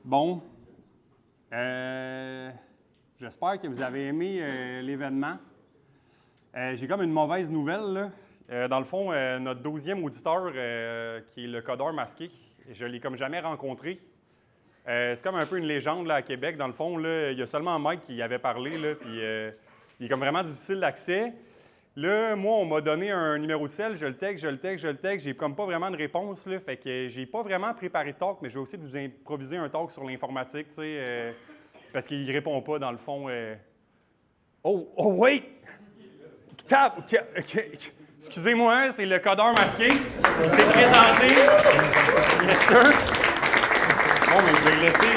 Bon, j'espère que vous avez aimé l'événement. J'ai comme une mauvaise nouvelle, là. Dans le fond, notre 12e auditeur, qui est le codeur masqué, je ne l'ai comme jamais rencontré. C'est comme un peu une légende là, à Québec. Dans le fond, là, il y a seulement Mike qui y avait parlé, là, puis il est comme vraiment difficile d'accès. Là, moi, on m'a donné un numéro de cell, je le texte, j'ai comme pas vraiment de réponse, là, fait que j'ai pas vraiment préparé de talk, mais je vais aussi vous improviser un talk sur l'informatique, tu sais, parce qu'il répond pas, dans le fond. Oh, wait! Excusez-moi, c'est le codeur masqué. Il s'est présenté. Bien sûr. Bon, mais je vais le laisser.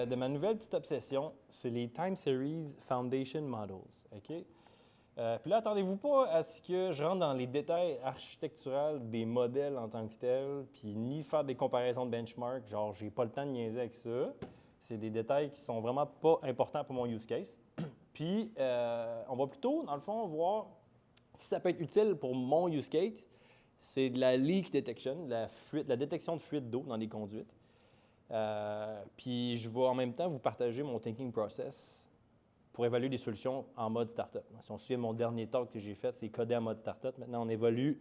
De ma nouvelle petite obsession, c'est les Time Series Foundation Models. OK? Puis là, attendez-vous pas à ce que je rentre dans les détails architecturaux des modèles en tant que tels, puis ni faire des comparaisons de benchmark. Genre, j'ai pas le temps de niaiser avec ça. C'est des détails qui sont vraiment pas importants pour mon use case. Puis, on va plutôt, dans le fond, voir si ça peut être utile pour mon use case. C'est de la leak detection, la détection de fuite d'eau dans des conduites. Puis je vais en même temps vous partager mon thinking process pour évaluer des solutions en mode startup. Si on se souvient, mon dernier talk que j'ai fait, c'est coder en mode startup. Maintenant, on évalue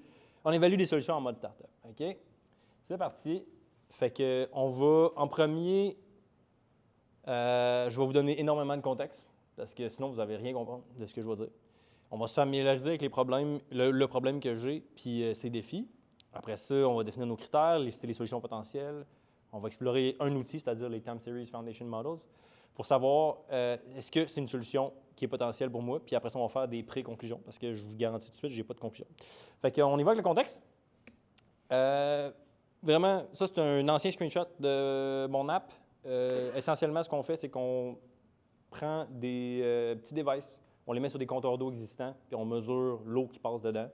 des solutions en mode startup. OK? C'est parti. Fait que on va, en premier, je vais vous donner énormément de contexte parce que sinon, vous n'allez rien comprendre de ce que je vais dire. On va se familiariser avec les problèmes, le problème que j'ai, puis ses défis. Après ça, on va définir nos critères, lister les solutions potentielles. On va explorer un outil, c'est-à-dire les Time Series Foundation Models, pour savoir est-ce que c'est une solution qui est potentielle pour moi. Puis après ça, on va faire des pré-conclusions, parce que je vous garantis tout de suite, je n'ai pas de conclusion. Fait qu'on y va avec le contexte. Vraiment, ça, c'est un ancien screenshot de mon app. Essentiellement, ce qu'on fait, c'est qu'on prend des petits devices, on les met sur des compteurs d'eau existants, puis on mesure l'eau qui passe dedans.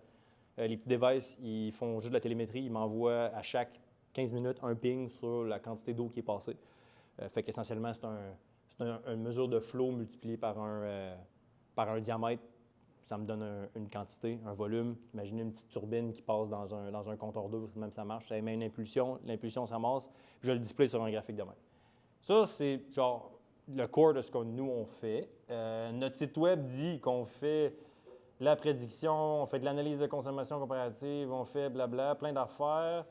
Les petits devices, ils font juste de la télémétrie. Ils m'envoient à chaque 15 minutes un ping sur la quantité d'eau qui est passée. Fait qu'essentiellement, c'est une mesure de flow multipliée par un diamètre. Ça me donne une quantité, un volume. Imaginez une petite turbine qui passe dans un compteur d'eau, même ça marche. Ça émet une impulsion, l'impulsion s'amasse, puis je le display sur un graphique de même. Ça, c'est genre le core de ce que nous, on fait. Notre site web dit qu'on fait la prédiction, on fait de l'analyse de consommation comparative, on fait blabla, plein d'affaires.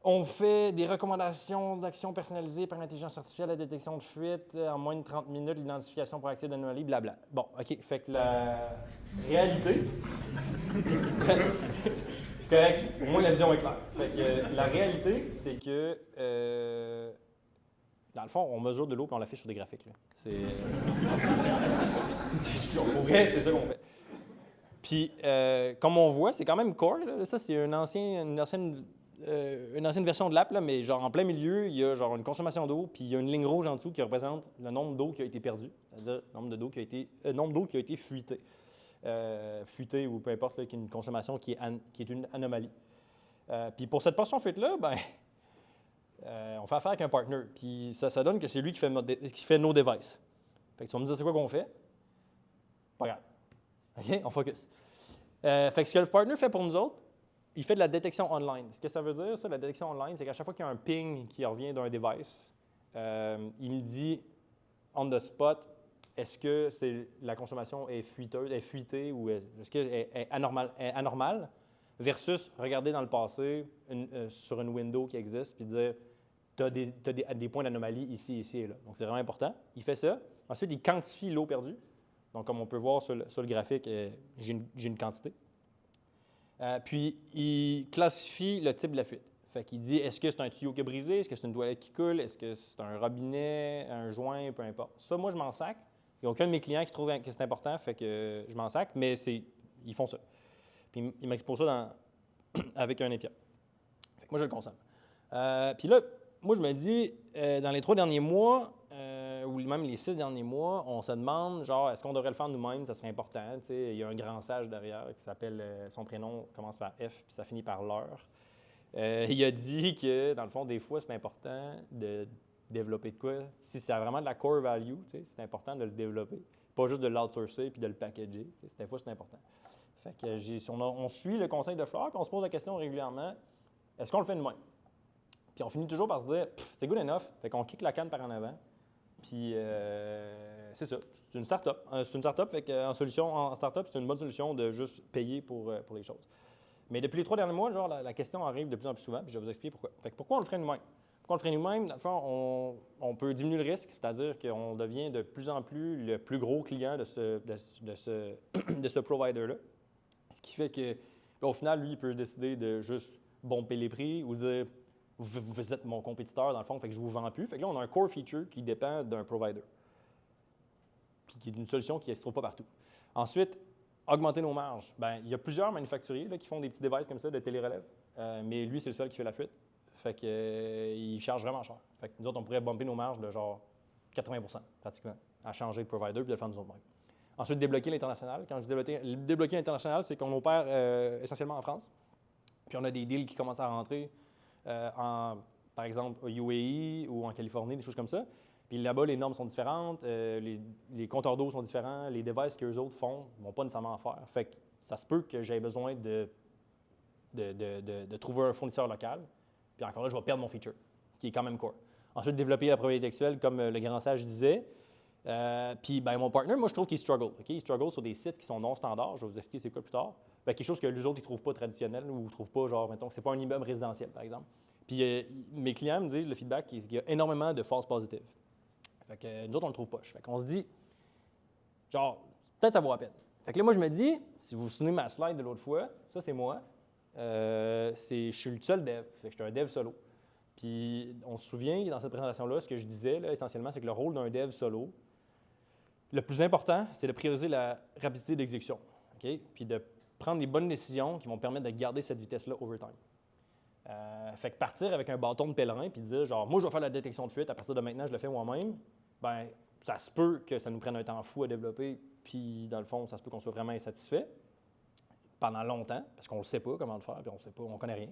On fait des recommandations d'actions personnalisées par l'intelligence artificielle, la détection de fuite, en moins de 30 minutes, l'identification proactive d'anomalies, blabla. Bon, OK, fait que la réalité... c'est correct, au moins la vision est claire. Fait que la réalité, c'est que, dans le fond, on mesure de l'eau et on l'affiche sur des graphiques. Là. C'est toujours vrai, c'est ça qu'on fait. Puis, comme on voit, c'est quand même core. Là. Ça, c'est une ancienne version de l'app, là, mais genre en plein milieu, il y a genre une consommation d'eau, puis il y a une ligne rouge en dessous qui représente le nombre d'eau qui a été perdu, c'est-à-dire le nombre d'eau qui a été fuité. Fuité ou peu importe, là, qui est une consommation qui est une anomalie. Puis pour cette portion fuite-là, ben, on fait affaire avec un partner. Puis ça donne que c'est lui qui fait nos devices. Fait que tu vas me dire c'est quoi qu'on fait? Pas grave. OK? On focus. Fait que ce que le partner fait pour nous autres, il fait de la détection online. Ce que ça veut dire, ça, la détection online, c'est qu'à chaque fois qu'il y a un ping qui revient d'un device, il me dit on the spot, est-ce que la consommation est fuitée ou est-ce qu'elle est anormale versus regarder dans le passé sur une window qui existe puis dire tu as des points d'anomalie ici, ici et là. Donc, c'est vraiment important. Il fait ça. Ensuite, il quantifie l'eau perdue. Donc, comme on peut voir sur le graphique, j'ai une quantité. Puis, il classifie le type de la fuite. Fait qu'il dit, est-ce que c'est un tuyau qui est brisé? Est-ce que c'est une toilette qui coule? Est-ce que c'est un robinet, un joint? Peu importe. Ça, moi, je m'en sac. Il n'y a aucun de mes clients qui trouve que c'est important, fait que je m'en sac, mais ils font ça. Puis, ils m'exposent ça avec un épieu. Fait que moi, je le consomme. Puis là, moi, je me dis, dans les 3 derniers mois, ou même les 6 derniers mois, on se demande, genre, est-ce qu'on devrait le faire nous-mêmes? Ça serait important. Il y a un grand sage derrière qui s'appelle, son prénom commence par F, puis ça finit par l'heure. Il a dit que, dans le fond, des fois, c'est important de développer de quoi. Si c'est vraiment de la core value, c'est important de le développer. Pas juste de l'outsourcer puis de le packager. Des fois, c'est important. Fait que on suit le conseil de Fleur, puis on se pose la question régulièrement, est-ce qu'on le fait nous-mêmes? Puis on finit toujours par se dire, c'est good enough. Fait qu'on kick la canne par en avant. Puis c'est ça. C'est une start-up. C'est une start-up, fait qu'en start-up, c'est une bonne solution de juste payer pour les choses. Mais depuis les 3 derniers mois, genre, la question arrive de plus en plus souvent, puis je vais vous expliquer pourquoi. Fait que pourquoi on le ferait nous-mêmes? Pourquoi on le ferait nous-mêmes? Dans le fond, on peut diminuer le risque, c'est-à-dire qu'on devient de plus en plus le plus gros client de ce provider-là. Ce qui fait que, au final, lui, il peut décider de juste bomber les prix ou dire vous êtes mon compétiteur, dans le fond, fait que je ne vous vends plus. Fait que là, on a un core feature qui dépend d'un provider. Puis qui est une solution qui ne se trouve pas partout. Ensuite, augmenter nos marges. Bien, il y a plusieurs manufacturiers là, qui font des petits devices comme ça de télérelève, mais lui, c'est le seul qui fait la fuite. Fait qu'il charge vraiment cher. Fait que nous autres, on pourrait bumper nos marges de genre 80 pratiquement, à changer de provider puis de le faire nous autres mêmes. Ensuite, débloquer l'international. Quand je dis débloquer l'international, c'est qu'on opère essentiellement en France. Puis on a des deals qui commencent à rentrer par exemple, au UAE ou en Californie, des choses comme ça. Puis là-bas, les normes sont différentes, les compteurs d'eau sont différents, les devices qu'eux autres font ne vont pas nécessairement en faire. Fait que ça se peut que j'aie besoin de trouver un fournisseur local. Puis encore là, je vais perdre mon feature, qui est quand même core. Ensuite, développer la propriété textuelle, comme le grand sage disait. Puis ben, mon partner, moi, je trouve qu'il struggle. Okay? Il struggle sur des sites qui sont non standards. Je vais vous expliquer c'est quoi plus tard. Ben, quelque chose que les autres, ils ne trouvent pas traditionnel ou ne trouvent pas, genre, mettons, que ce n'est pas un immeuble résidentiel, par exemple. Puis mes clients me disent, le feedback, qu'il y a énormément de false positives. Fait que nous autres, on ne le trouve pas. Fait qu'on se dit, genre, peut-être ça vaut la peine. Fait que là, moi, je me dis, si vous vous souvenez de ma slide de l'autre fois, ça, c'est moi. Je suis le seul dev. Fait que je suis un dev solo. Puis on se souvient, dans cette présentation-là, ce que je disais, là, essentiellement, c'est que le rôle d'un dev solo, le plus important, c'est de prioriser la rapidité d'exécution. Okay? Puis de prendre les bonnes décisions qui vont permettre de garder cette vitesse-là over time. Fait que partir avec un bâton de pèlerin puis dire, genre, moi, je vais faire la détection de fuite, à partir de maintenant, je le fais moi-même, bien, ça se peut que ça nous prenne un temps fou à développer, puis dans le fond, ça se peut qu'on soit vraiment insatisfait pendant longtemps, parce qu'on ne sait pas comment le faire, puis on ne sait pas, on ne connaît rien.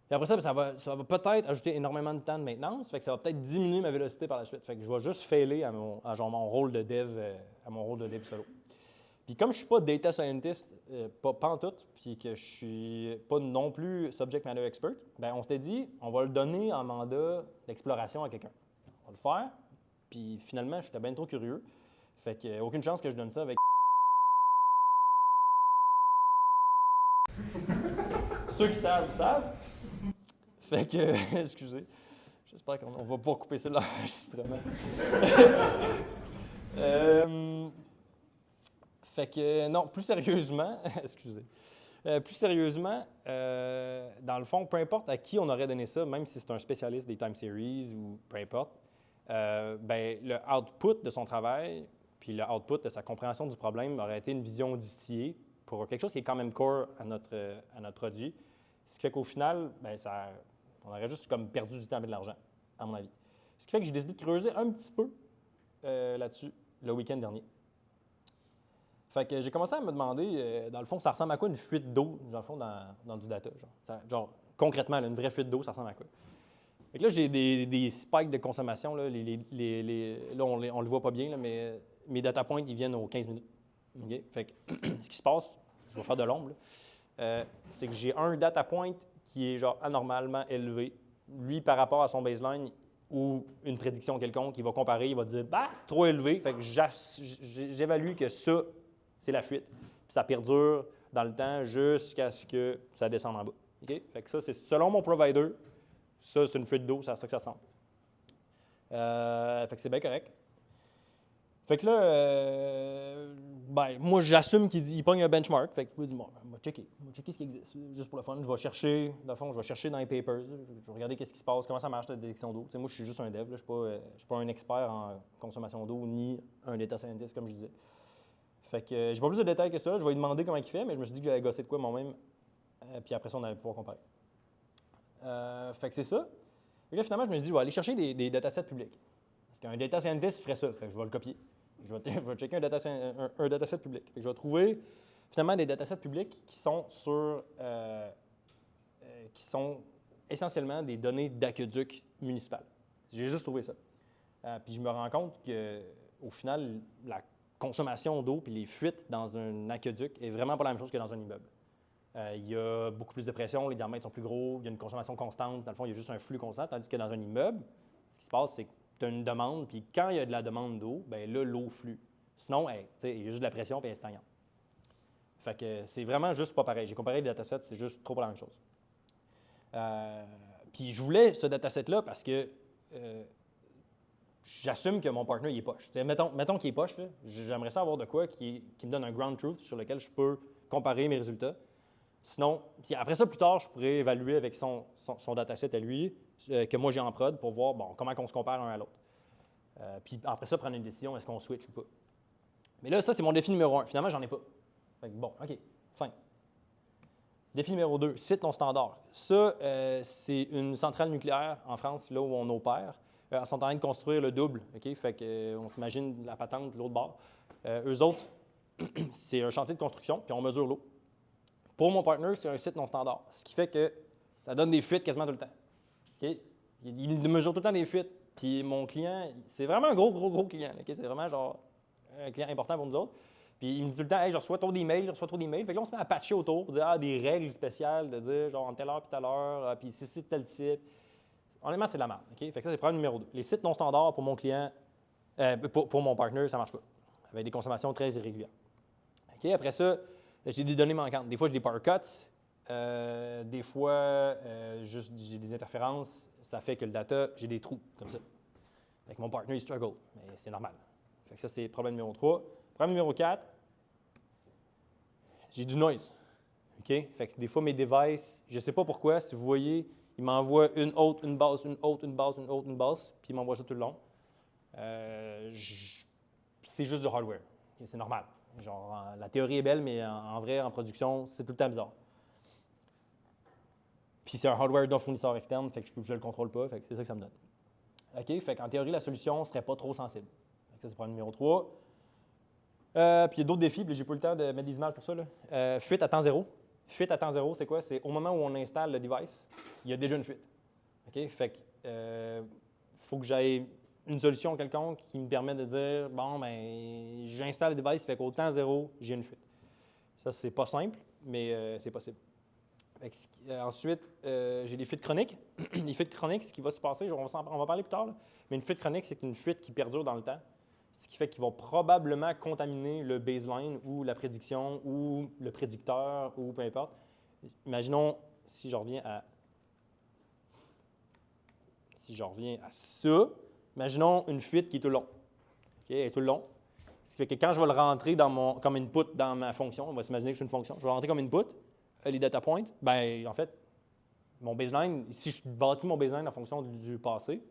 Puis après ça, ça va peut-être ajouter énormément de temps de maintenance, fait que ça va peut-être diminuer ma vélocité par la suite. Fait que je vais juste failer à mon rôle de dev, solo. Puis comme je ne suis pas data scientist, pas en tout, puis que je suis pas non plus subject matter expert, bien, on s'était dit, on va le donner en mandat d'exploration à quelqu'un. On va le faire, puis finalement, j'étais bien trop curieux. Fait qu'il n'y a aucune chance que je donne ça avec ceux qui savent. Fait que, excusez, j'espère qu'on va pas couper ça de l'enregistrement. Fait que, non, plus sérieusement, excusez, dans le fond, peu importe à qui on aurait donné ça, même si c'est un spécialiste des time series ou peu importe, ben, le output de son travail puis le output de sa compréhension du problème aurait été une vision distillée pour quelque chose qui est quand même core à notre produit. Ce qui fait qu'au final, ben, on aurait juste comme perdu du temps et de l'argent, à mon avis. Ce qui fait que j'ai décidé de creuser un petit peu là-dessus le week-end dernier. Fait que j'ai commencé à me demander, dans le fond, ça ressemble à quoi une fuite d'eau, dans le fond, dans du data? Genre concrètement, là, une vraie fuite d'eau, ça ressemble à quoi? Fait que là, j'ai des spikes de consommation. Là, là on le voit pas bien, là, mais mes data points, ils viennent aux 15 minutes. Okay? Fait que ce qui se passe, je vais faire de l'ombre, c'est que j'ai un data point qui est genre anormalement élevé. Lui, par rapport à son baseline ou une prédiction quelconque, il va comparer, il va dire « bah c'est trop élevé », fait que j'évalue que ça, c'est la fuite. Puis ça perdure dans le temps jusqu'à ce que ça descende en bas. Okay? Fait que ça, c'est selon mon provider, ça, c'est une fuite d'eau, c'est à ça que ça ressemble. Fait que c'est bien correct. Fait que là, moi, j'assume qu'il pogne un benchmark. Fait que je me dis, bon, on va checker ce qui existe. Juste pour le fun, je vais chercher, dans le fond, je vais chercher dans les papers. Je vais regarder qu'est-ce qui se passe, comment ça marche la détection d'eau. Moi, je suis juste un dev, là, je ne suis pas un expert en consommation d'eau ni un data scientist, comme je disais. Fait que j'ai pas plus de détails que ça. Je vais lui demander comment il fait, mais je me suis dit que j'allais gosser de quoi moi-même. Puis après ça, on allait pouvoir comparer. Fait que c'est ça. Et là, finalement, je me suis dit, je vais aller chercher des datasets publics. Parce qu'un data scientist ferait ça. Fait que je vais le copier. Je vais checker un dataset public. Fait que je vais trouver finalement des datasets publics qui sont qui sont essentiellement des données d'aqueduc municipal. J'ai juste trouvé ça. Puis je me rends compte qu'au final, la consommation d'eau puis les fuites dans un aqueduc est vraiment pas la même chose que dans un immeuble. Il y a beaucoup plus de pression, les diamètres sont plus gros, il y a une consommation constante. Dans le fond, il y a juste un flux constant, tandis que dans un immeuble, ce qui se passe, c'est que tu as une demande, puis quand il y a de la demande d'eau, bien là, l'eau flue. Sinon, il y a juste de la pression, puis elle est stagnante. Fait que c'est vraiment juste pas pareil. J'ai comparé les datasets, c'est juste trop pas la même chose. Puis je voulais ce dataset-là parce que j'assume que mon partner, il est poche. Mettons qu'il est poche, là, j'aimerais ça avoir de quoi qui me donne un ground truth sur lequel je peux comparer mes résultats. Sinon, après ça, plus tard, je pourrais évaluer avec son dataset à lui, que moi j'ai en prod, pour voir comment on se compare un à l'autre. Puis après ça, prendre une décision, est-ce qu'on switch ou pas. Mais là, ça, c'est mon défi numéro 1. Finalement, j'en ai pas. Fait que bon, OK, fin. Défi numéro 2, site non standard. Ça, c'est une centrale nucléaire en France, là où on opère. Ils sont en train de construire le double. OK? Fait qu'on s'imagine la patente de l'autre bord. Eux autres, c'est un chantier de construction, puis on mesure l'eau. Pour mon partner, c'est un site non standard, ce qui fait que ça donne des fuites quasiment tout le temps. Okay? Il mesure tout le temps des fuites. Puis mon client, c'est vraiment un gros client. Okay? C'est vraiment genre un client important pour nous autres. Puis il me dit tout le temps, hey, je reçois trop d'emails. Fait que là, on se met à patcher autour pour dire des règles spéciales, de dire genre en telle heure puis telle heure, puis si c'est tel type. Honnêtement, c'est de la merde. Okay? Fait que ça, c'est le problème numéro 2. Les sites non standards pour mon client, pour mon partner, ça ne marche pas. Avec des consommations très irrégulières. Okay? Après ça, j'ai des données manquantes. Des fois, j'ai des power cuts. Des fois, j'ai des interférences. Ça fait que le data, j'ai des trous, comme ça. Fait que mon partner, il struggle. Mais c'est normal. Fait que ça, c'est problème numéro 3. Problème numéro 4, j'ai du noise. OK? Fait que des fois, mes devices, je ne sais pas pourquoi, si vous voyez, ils m'envoient une haute, une basse, une haute, une basse, une haute, une basse, puis ils m'envoient ça tout le long. C'est juste du hardware. Okay? C'est normal. Genre, la théorie est belle, mais en vrai, en production, c'est tout le temps bizarre. Puis c'est un hardware d'un fournisseur externe, fait que je ne le contrôle pas, fait que c'est ça que ça me donne. OK? Fait qu'en théorie, la solution ne serait pas trop sensible. Fait que ça, c'est le problème numéro 3. Puis il y a d'autres défis, puis j'ai pas eu le temps de mettre des images pour ça. Là. Fuite à temps zéro. Fuite à temps zéro, c'est quoi? C'est au moment où on installe le device, il y a déjà une fuite. OK? Fait que faut que j'aille une solution quelconque qui me permet de dire, j'installe le device, fait qu'au temps zéro, j'ai une fuite. Ça, c'est pas simple, mais c'est possible. Ensuite, j'ai des fuites chroniques. Les fuites chroniques, ce qui va se passer, on va parler plus tard, là, mais une fuite chronique, c'est une fuite qui perdure dans le temps, ce qui fait qu'ils vont probablement contaminer le baseline ou la prédiction ou le prédicteur ou peu importe. Imaginons, si je reviens à ça, imaginons une fuite qui est tout le long. Okay, elle est tout le long. Ce qui fait que quand je vais le rentrer comme input dans ma fonction, on va s'imaginer que c'est une fonction, je vais le rentrer comme input, les data points, en fait, mon baseline, si je bâtis mon baseline en fonction du passé,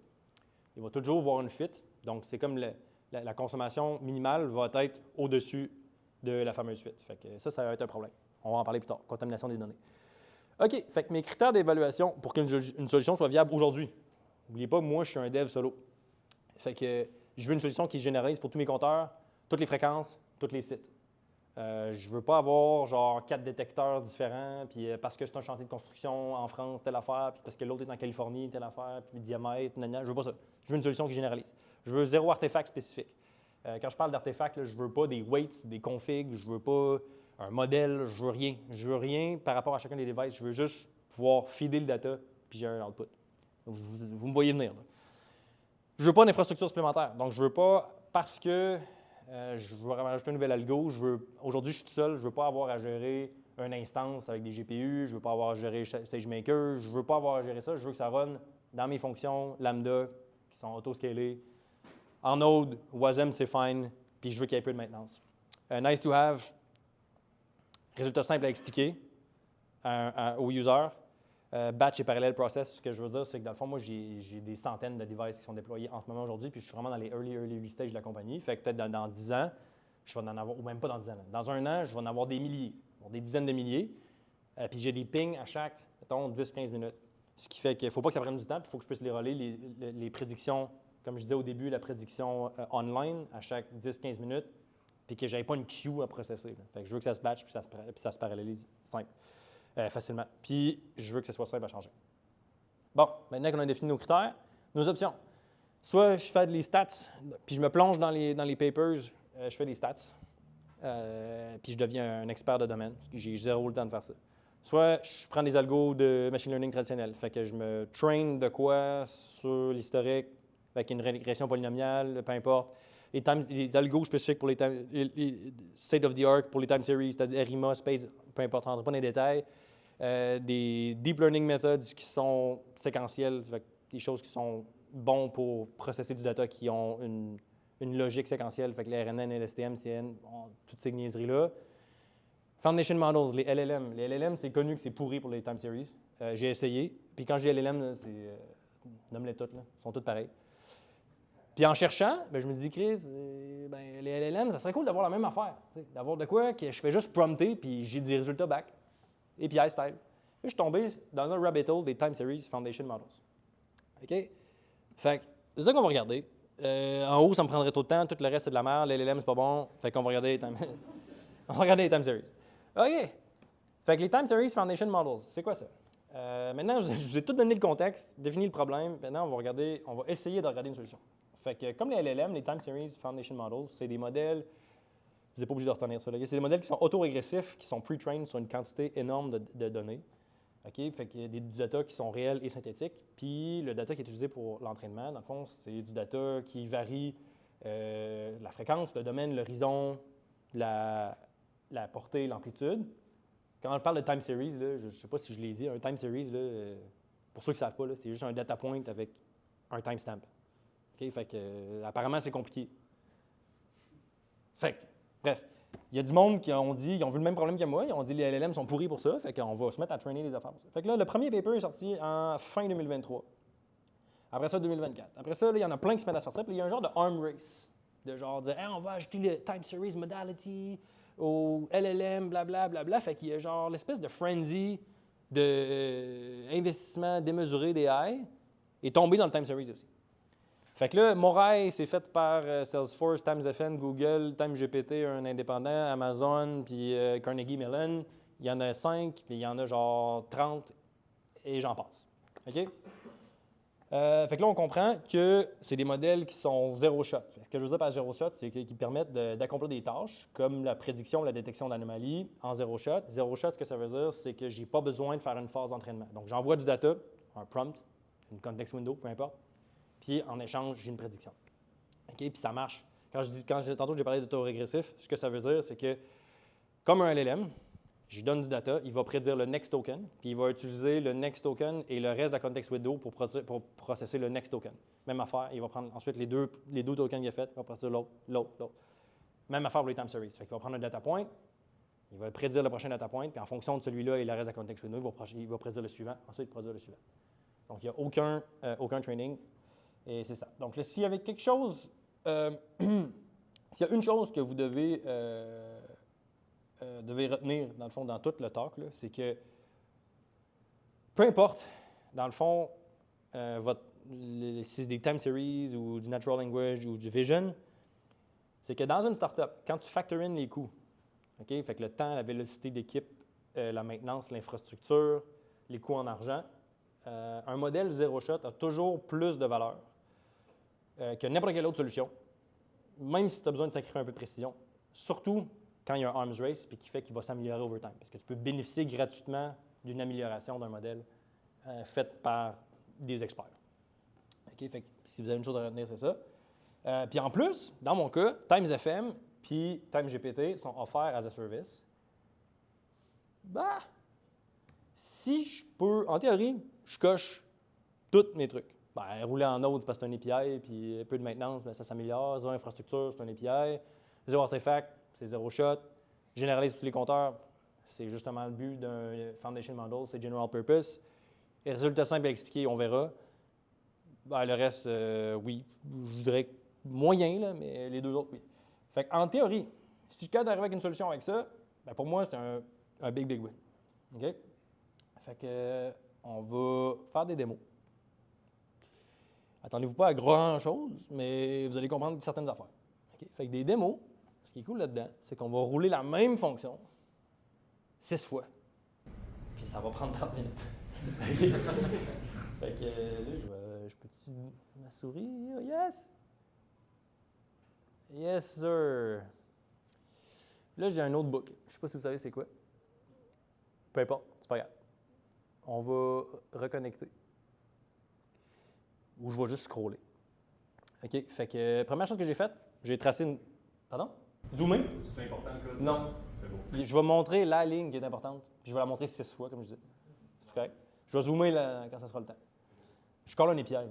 il va toujours voir une fuite. Donc, c'est comme la consommation minimale va être au-dessus de la fameuse fuite. Fait que ça va être un problème. On va en parler plus tard, contamination des données. OK, fait que mes critères d'évaluation pour qu'une solution soit viable aujourd'hui. N'oubliez pas, moi, je suis un dev solo. Fait que je veux une solution qui généralise pour tous mes compteurs, toutes les fréquences, tous les sites. Je ne veux pas avoir genre 4 détecteurs différents, puis parce que c'est un chantier de construction en France, telle affaire, puis parce que l'autre est en Californie, telle affaire, puis diamètre, je veux pas ça. Je veux une solution qui généralise. Je veux 0 artefact spécifique. Quand je parle d'artefacts, je ne veux pas des weights, des configs, je ne veux pas un modèle, je veux rien. Je veux rien par rapport à chacun des devices. Je veux juste pouvoir feeder le data, puis j'ai un output. Vous me voyez venir, là. Je ne veux pas d'infrastructure supplémentaire. Donc, je ne veux pas, parce que je veux rajouter un nouvel algo, aujourd'hui, je suis tout seul, je ne veux pas avoir à gérer une instance avec des GPU, je ne veux pas avoir à gérer SageMaker, je ne veux pas avoir à gérer ça, je veux que ça run dans mes fonctions Lambda, qui sont auto-scalées. En Node, Wasm, c'est fine, puis je veux qu'il y ait peu de maintenance. Nice to have, résultat simple à expliquer aux users. Batch et parallel process, ce que je veux dire, c'est que dans le fond, moi, j'ai des centaines de devices qui sont déployés en ce moment aujourd'hui, puis je suis vraiment dans les early stages de la compagnie. Fait que peut-être dans 10 ans, je vais en avoir, ou même pas dans 10 ans, dans un an, je vais en avoir des milliers, des dizaines de milliers. Puis j'ai des pings à chaque, mettons, 10-15 minutes. Ce qui fait qu'il ne faut pas que ça prenne du temps, puis il faut que je puisse les relayer, les prédictions, comme je disais au début, la prédiction online à chaque 10-15 minutes, puis que je n'avais pas une queue à processer. Fait que je veux que ça se batch, puis ça se parallélise simple. Facilement. Puis, je veux que ce soit simple à changer. Bon, maintenant qu'on a défini nos critères, nos options. Soit je fais des stats, puis je me plonge dans les papers, je fais des stats, puis je deviens un expert de domaine. J'ai zéro le temps de faire ça. Soit je prends des algos de machine learning traditionnel, fait que je me train de quoi sur l'historique, avec une régression polynomiale, peu importe. Les algos spécifiques pour les state of the art pour les time series, c'est-à-dire RIMA, space, peu importe, on ne rentre pas dans les détails. Des deep learning methods qui sont séquentielles, des choses qui sont bonnes pour processer du data qui ont une logique séquentielle, fait que les RNN, LSTM, CN, toutes ces niaiseries-là. Foundation models, les LLM. Les LLM, c'est connu que c'est pourri pour les time series. J'ai essayé, puis quand je dis LLM, nomme-les toutes, là, ils sont toutes pareilles. Puis en cherchant, je me dis, Chris, les LLM, ça serait cool d'avoir la même affaire. D'avoir de quoi que je fais juste prompter, puis j'ai des résultats back. API style. Puis je suis tombé dans un rabbit hole des time series foundation models. OK? Fait que c'est ça qu'on va regarder. En haut, ça me prendrait trop de temps. Tout le reste, c'est de la merde. Les LLM, c'est pas bon. Fait qu'on va regarder les time, on va regarder les time series. OK. Fait que les time series foundation models, c'est quoi ça? Maintenant, je vous ai tout donné le contexte, défini le problème. Maintenant, on va essayer de regarder une solution. Fait que comme les LLM, les time series foundation models, c'est des modèles, vous n'êtes pas obligé de retenir ça, c'est des modèles qui sont autorégressifs, qui sont pre-trained sur une quantité énorme de données. OK? Fait qu'il y a du data qui sont réels et synthétiques. Puis le data qui est utilisé pour l'entraînement, dans le fond, c'est du data qui varie la fréquence, le domaine, l'horizon, la portée, l'amplitude. Quand on parle de time series, là, je ne sais pas si je l'ai dit, un time series, là, pour ceux qui ne savent pas, là, c'est juste un data point avec un timestamp. Okay? Fait que, apparemment, c'est compliqué. Fait que, bref, il y a du monde qui ont dit, ils ont vu le même problème que moi, ils ont dit les LLM sont pourris pour ça, fait qu'on va se mettre à trainer les affaires pour ça. Fait que là, le premier paper est sorti en fin 2023. Après ça, 2024. Après ça, là, il y en a plein qui se mettent à sortir, puis il y a un genre de arm race, de genre dire, hey, on va ajouter le time series modality au LLM, blablabla, bla, bla. Fait qu'il y a genre l'espèce de frenzy d'investissement démesuré d'AI est tombé dans le time series aussi. Fait que là, Morai, c'est fait par Salesforce, TimesFN, Google, TimeGPT, un indépendant, Amazon, puis Carnegie Mellon. Il y en a 5, puis il y en a genre 30, et j'en passe. OK? Fait que là, on comprend que c'est des modèles qui sont zéro shot. Ce que je veux dire par zéro shot, c'est qu'ils permettent d'accomplir des tâches, comme la prédiction, la détection d'anomalies, en zéro shot. Zéro shot, ce que ça veut dire, c'est que je n'ai pas besoin de faire une phase d'entraînement. Donc, j'envoie du data, un prompt, une context window, peu importe. Puis en échange, j'ai une prédiction. OK? Puis ça marche. Tantôt, j'ai parlé d'autorégressif. Ce que ça veut dire, c'est que, comme un LLM, je donne du data, il va prédire le next token, puis il va utiliser le next token et le reste de la context window pour processer le next token. Même affaire, il va prendre ensuite les deux tokens qu'il a fait, il va processer l'autre. Même affaire pour les time series. Fait qu'il va prendre un data point, il va prédire le prochain data point, puis en fonction de celui-là et le reste de la context window, il va prédire le suivant, ensuite il produire le suivant. Donc, il n'y a aucun training. Et c'est ça. Donc, là, s'il y avait quelque chose S'il y a une chose que vous devez retenir, dans le fond, dans tout le talk, là, c'est que peu importe, dans le fond, si c'est des time series ou du natural language ou du vision, c'est que dans une startup, quand tu factor in les coûts, OK, fait que le temps, la vélocité d'équipe, la maintenance, l'infrastructure, les coûts en argent, un modèle zéro shot a toujours plus de valeur que n'importe quelle autre solution, même si tu as besoin de sacrifier un peu de précision. Surtout quand il y a un arms race et qui fait qu'il va s'améliorer over time. Parce que tu peux bénéficier gratuitement d'une amélioration d'un modèle faite par des experts. OK? Fait que si vous avez une chose à retenir, c'est ça. Puis en plus, dans mon cas, TimesFM puis TimeGPT sont offerts as a service. Si je peux, en théorie, je coche tous mes trucs. Rouler en Node, c'est parce que c'est un API, puis un peu de maintenance, ça s'améliore. Zéro infrastructure, c'est un API. Zéro artefact, c'est zéro shot. Généralise tous les compteurs, c'est justement le but d'un Foundation Model, c'est general purpose. Et résultat simple à expliquer, on verra. Le reste, oui, je dirais moyen, là, mais les deux autres, oui. Fait qu'en théorie, si je suis capable d'arriver avec une solution avec ça, pour moi, c'est un big win. OK? Fait que, on va faire des démos. Attendez-vous pas à grand-chose, mais vous allez comprendre certaines affaires. Okay? Fait que des démos, ce qui est cool là-dedans, c'est qu'on va rouler la même fonction 6 fois. Puis ça va prendre 30 minutes. Fait que là, je peux-tu ma souris? Yes! Yes, sir! Là, j'ai un autre book. Je ne sais pas si vous savez c'est quoi. Peu importe, c'est pas grave. On va reconnecter. Ou je vais juste scroller. OK? Fait que, première chose que j'ai faite, j'ai tracé une. Pardon? Zoomer? C'est important, le code? Non. C'est beau. Je vais montrer la ligne qui est importante. Puis je vais la montrer 6 fois, comme je dis. C'est correct? Je vais zoomer quand ça sera le temps. Je colle un API. Là.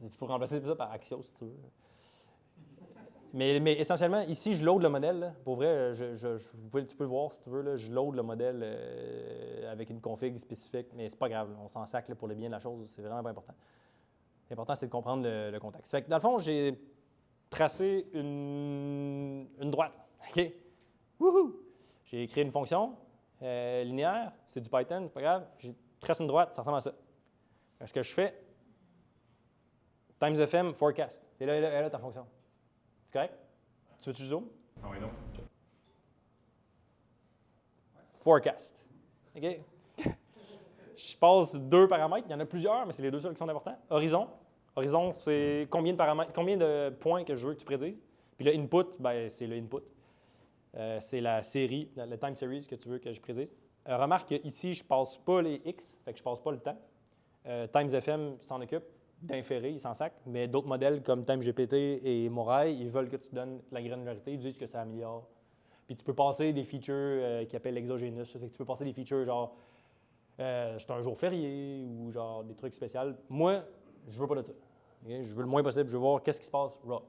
Tu peux remplacer ça par Axios, si tu veux. Mais essentiellement, ici, je load le modèle. Là. Pour vrai, tu peux le voir si tu veux. Là, je load le modèle avec une config spécifique, mais c'est pas grave. Là, on s'en sac là, pour le bien de la chose. C'est vraiment pas important. L'important, c'est de comprendre le contexte. Fait que, dans le fond, j'ai tracé une droite. OK? Wouhou! J'ai créé une fonction linéaire. C'est du Python, c'est pas grave. J'ai tracé une droite, ça ressemble à ça. Ce que je fais, TimesFM forecast. C'est là ta fonction. C'est correct? Tu veux-tu zoom? Ah oui, non. Forecast. OK? Je passe 2 paramètres. Il y en a plusieurs, mais c'est les 2 seuls qui sont importants. Horizon. Horizon, c'est combien de points que je veux que tu prédises. Puis le input, c'est le input. C'est la série, le time series que tu veux que je prédise. Remarque qu'ici, je ne passe pas les X, fait que je ne passe pas le temps. TimesFM s'en occupe d'inférer, il s'en sac, mais d'autres modèles comme TimeGPT et Morai, ils veulent que tu donnes la granularité, ils disent que ça améliore. Puis tu peux passer des features qui appellent exogenous, fait que tu peux passer des features genre c'est un jour férié ou genre des trucs spéciaux. Moi, je veux pas de ça. Okay? Je veux le moins possible, je veux voir qu'est-ce qui se passe raw.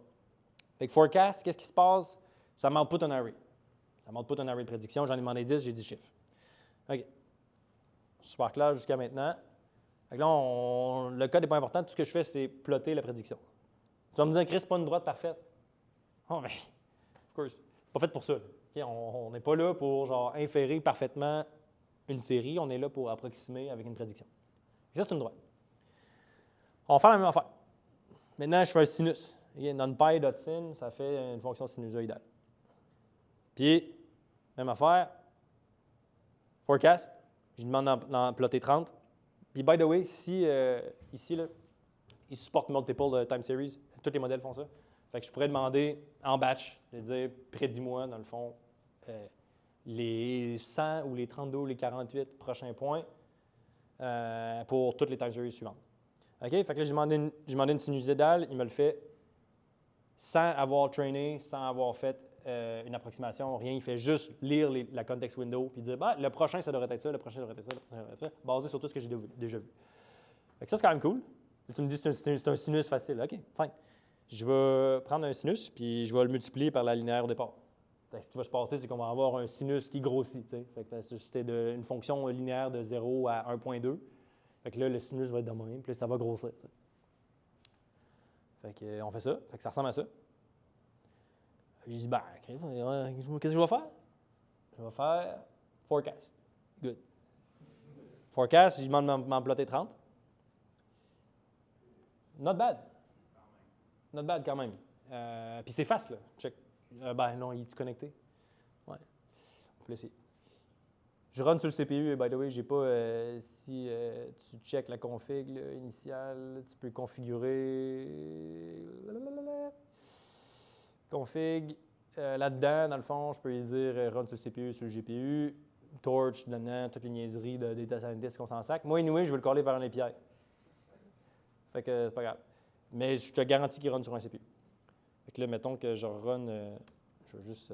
Fait que forecast, qu'est-ce qui se passe? Ça m'output un array. Ça m'output un array de prédiction, j'en ai demandé 10, j'ai 10 chiffres. OK. Super clair jusqu'à maintenant. Fait que là, le code n'est pas important. Tout ce que je fais, c'est plotter la prédiction. Tu vas me dire, Chris, c'est pas une droite parfaite. Oh, mais, of course. C'est pas fait pour ça. Okay? On n'est pas là pour genre inférer parfaitement une série. On est là pour approximer avec une prédiction. Ça, c'est une droite. On va faire la même affaire. Maintenant, je fais un sinus. Okay? NumPy.sin, ça fait une fonction sinusoïdale. Puis, même affaire. Forecast. Je demande d'en plotter 30. Puis, by the way, ici, là, ils supportent multiple time series. Tous les modèles font ça. Fait que je pourrais demander en batch, de dire, prédis-moi, dans le fond, les 100 ou les 32 ou les 48 prochains points pour toutes les time series suivantes. OK? Fait que là, j'ai demandé une sinusoïdale, il me le fait sans avoir trainé, sans avoir fait une approximation, rien. Il fait juste lire la context window puis dire le prochain, ça devrait être ça, le prochain, ça devrait être ça, le prochain, ça devrait être ça, basé sur tout ce que j'ai déjà vu. Fait que ça, c'est quand même cool. Là, tu me dis c'est un sinus facile. OK, fine. Je vais prendre un sinus puis je vais le multiplier par la linéaire au départ. Fait que ce qui va se passer, c'est qu'on va avoir un sinus qui grossit. Fait que c'était une fonction linéaire de 0 à 1.2. Fait que là, le sinus va être de même, puis là, ça va grossir. T'sais. Fait que, on fait ça. Fait que ça ressemble à ça. J'ai dit, ben, qu'est-ce que je vais faire? Je vais faire forecast. Good. Forecast, je demande m'en plotter 30. Not bad. Not bad quand même. Puis c'est fast, là. Check. Ben non, il est connecté. Ouais. On peut l'essayer. Je run sur le CPU, by the way, j'ai pas. Si tu check la config là, initiale, tu peux configurer. Config. Là-dedans, dans le fond, je peux lui dire run sur le CPU, sur le GPU. Torch, dedans, toutes les niaiseries de data scientist qu'on s'en sac. Moi, anyway, je vais le coller vers un API. Fait que c'est pas grave. Mais je te garantis qu'il run sur un CPU. Fait que là, mettons que je run. Je vais juste.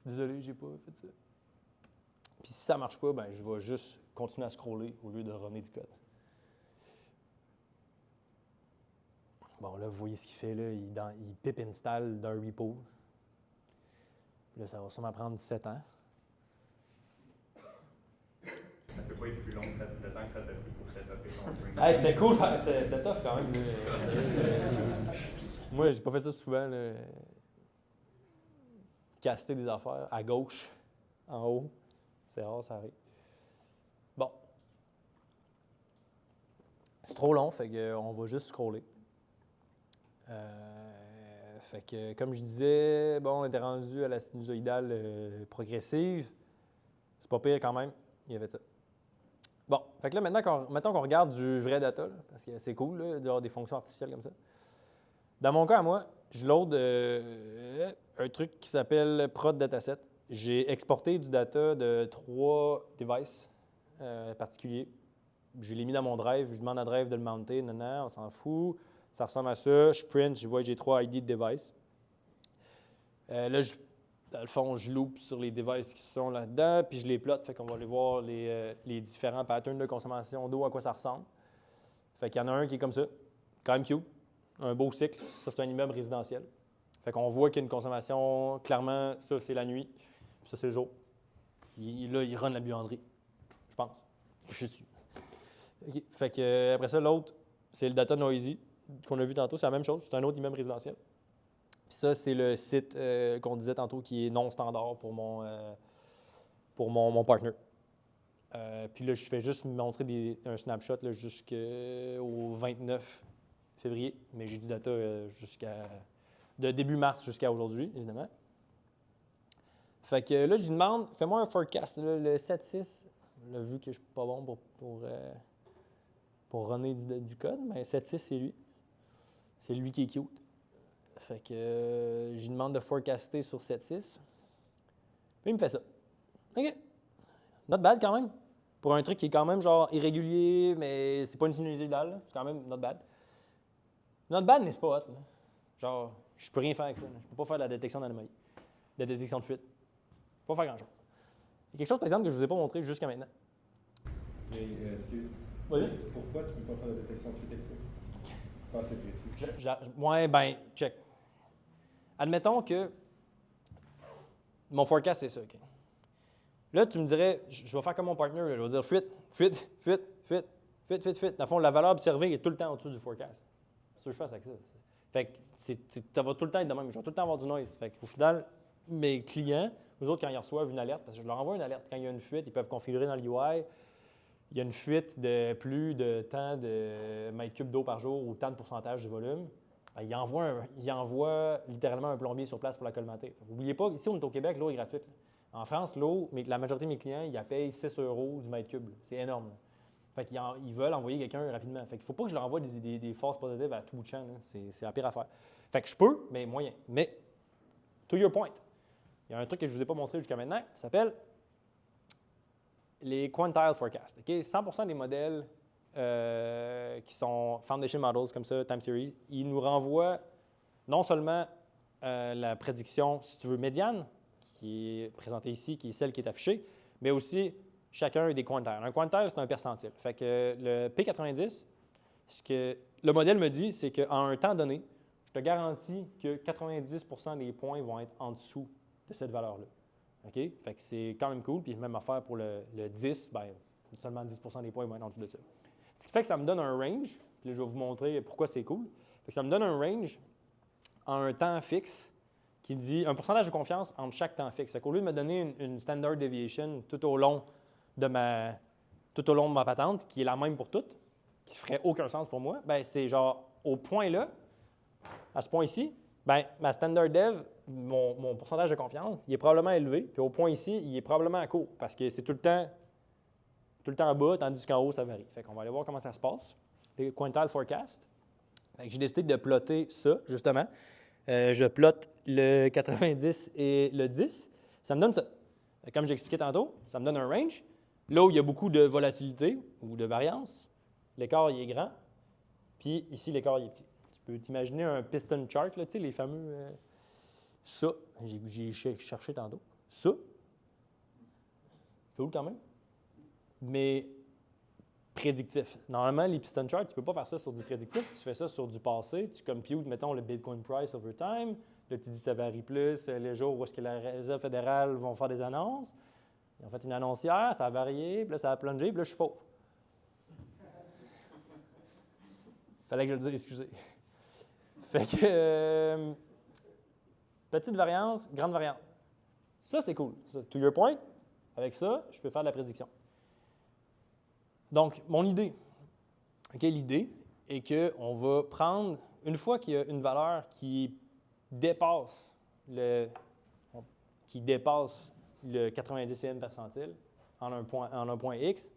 Désolé, j'ai pas fait ça. Puis si ça marche pas, ben je vais juste continuer à scroller au lieu de runner du code. Bon, là, vous voyez ce qu'il fait, là. Il pip install d'un repo. Puis là, ça va sûrement prendre 17 ans. Ça peut pas être plus long que le temps que ça t'a pris pour setuper ton truc. Hey, c'était cool, c'était tough quand même. Moi, j'ai pas fait ça souvent, là. Caster des affaires à gauche, en haut. C'est rare, ça arrive. Bon. C'est trop long, fait qu'on va juste scroller. Fait que, comme je disais, bon, on était rendu à la sinusoïdale progressive. C'est pas pire quand même. Il a fait ça. Bon, fait que là, maintenant qu'on regarde du vrai data, là, parce que c'est cool d'avoir des fonctions artificielles comme ça. Dans mon cas, à moi, je load un truc qui s'appelle prod dataset. J'ai exporté du data de 3 devices particuliers. Je l'ai mis dans mon drive. Je demande à Drive de le mounter. Non, on s'en fout. Ça ressemble à ça. Je print, je vois que j'ai 3 ID de device. Là, dans le fond, je loupe sur les devices qui sont là-dedans, puis je les plotte. Fait qu'on va aller voir les différents patterns de consommation d'eau, à quoi ça ressemble. Fait qu'il y en a un qui est comme ça, quand même cute. Un beau cycle. Ça, c'est un immeuble résidentiel. Fait qu'on voit qu'il y a une consommation, clairement, ça, c'est la nuit, puis ça, c'est le jour. Là, il run la buanderie, je pense. Je suis dessus. Okay. Fait que, après ça, l'autre, c'est le data noisy qu'on a vu tantôt. C'est la même chose. C'est un autre immeuble résidentiel. Puis ça, c'est le site qu'on disait tantôt qui est non standard pour mon partner. Puis là, je fais juste montrer un snapshot jusqu'au 29 février, mais j'ai du data de début mars jusqu'à aujourd'hui, évidemment. Fait que là, je lui demande, fais-moi un forecast. Là, le 7.6, là, vu que je ne suis pas bon pour runner du code, mais 7.6, c'est lui. C'est lui qui est cute. Fait que je lui demande de forecaster sur 7.6. Puis il me fait ça. OK. Not bad quand même. Pour un truc qui est quand même genre irrégulier, mais c'est pas une sinusoïdale. C'est quand même not bad. Not bad, mais c'est pas hot. Là. Genre, je peux rien faire avec ça. Là. Je peux pas faire de la détection d'anomalie, de la détection de fuite. Je peux pas faire grand-chose. Il y a quelque chose, par exemple, que je ne vous ai pas montré jusqu'à maintenant. Mais Vas-y. pourquoi tu ne peux pas faire de détection de fuite avec ça? Pas assez précis. Ouais, ben, check. Admettons que mon forecast, c'est ça. OK? Là, tu me dirais, je vais faire comme mon partner, là, je vais dire fuite. Dans le fond, la valeur observée est tout le temps au-dessus du forecast. C'est ce que je fais avec ça. Fait que ça va tout le temps être de même. Je vais tout le temps avoir du noise. Fait qu'au final, mes clients, eux autres, quand ils reçoivent une alerte, parce que je leur envoie une alerte, quand il y a une fuite, ils peuvent configurer dans l'UI, il y a une fuite de plus de tant de mètres cubes d'eau par jour ou tant de pourcentage du volume, bien, il envoie littéralement un plombier sur place pour la colmater. N'oubliez pas, ici, on est au Québec, l'eau est gratuite. Là. En France, l'eau, mais la majorité de mes clients, ils la payent 6 € du mètre cube. C'est énorme. Là. Fait qu'ils veulent envoyer quelqu'un rapidement. Fait qu'il ne faut pas que je leur envoie des forces positives à tout bout de champ. C'est la pire affaire. Fait que je peux, mais moyen. Mais, to your point, il y a un truc que je ne vous ai pas montré jusqu'à maintenant, ça s'appelle les quantile forecasts. Okay? 100% des modèles qui sont foundation models comme ça, time series, ils nous renvoient non seulement la prédiction, si tu veux, médiane, qui est présentée ici, qui est celle qui est affichée, mais aussi chacun des quantiles. Un quantile, c'est un percentile. Fait que le P90, ce que le modèle me dit, c'est qu'en un temps donné, je te garantis que 90% des points vont être en dessous de cette valeur-là. OK? Fait que c'est quand même cool. Puis même affaire pour le 10, bien, seulement 10% des points vont être en dessous de ça. Ce qui fait que ça me donne un range Puis là, je vais vous montrer pourquoi c'est cool. Fait que ça me donne un range en un temps fixe qui me dit un pourcentage de confiance entre chaque temps fixe. Fait qu'au lieu de me donner une standard deviation tout au long de ma patente, qui est la même pour toutes, qui ne ferait aucun sens pour moi, ben c'est genre au point là, à ce point ici, ben ma standard dev, mon pourcentage de confiance, il est probablement élevé, puis au point ici, il est probablement à court, parce que c'est tout le temps en bas, tandis qu'en haut, ça varie. Fait qu'on va aller voir comment ça se passe. Les quintile forecast. Fait que j'ai décidé de plotter ça, justement. Je plotte le 90 et le 10. Ça me donne ça. Comme j'expliquais tantôt, ça me donne un range. Là où il y a beaucoup de volatilité ou de variance, l'écart il est grand. Puis ici, l'écart il est petit. Tu peux t'imaginer un piston chart, là, tu sais, les fameux... ça, j'ai cherché tantôt. Ça. Cool quand même. Mais prédictif. Normalement, les piston charts, tu ne peux pas faire ça sur du prédictif. Tu fais ça sur du passé. Tu computes, mettons, le Bitcoin price over time. Là, tu dis ça varie plus. Les jours où est-ce que la Réserve fédérale vont faire des annonces. Ils ont fait une annonce hier, ça a varié, puis là, ça a plongé, puis là, je suis pauvre. Fallait que je le dise, excusez. Fait que, petite variance, grande variance. Ça, c'est cool. Ça, to your point, avec ça, je peux faire de la prédiction. Donc, mon idée. L'idée est qu'on va prendre, une fois qu'il y a une valeur qui dépasse le 90e percentile en un point X,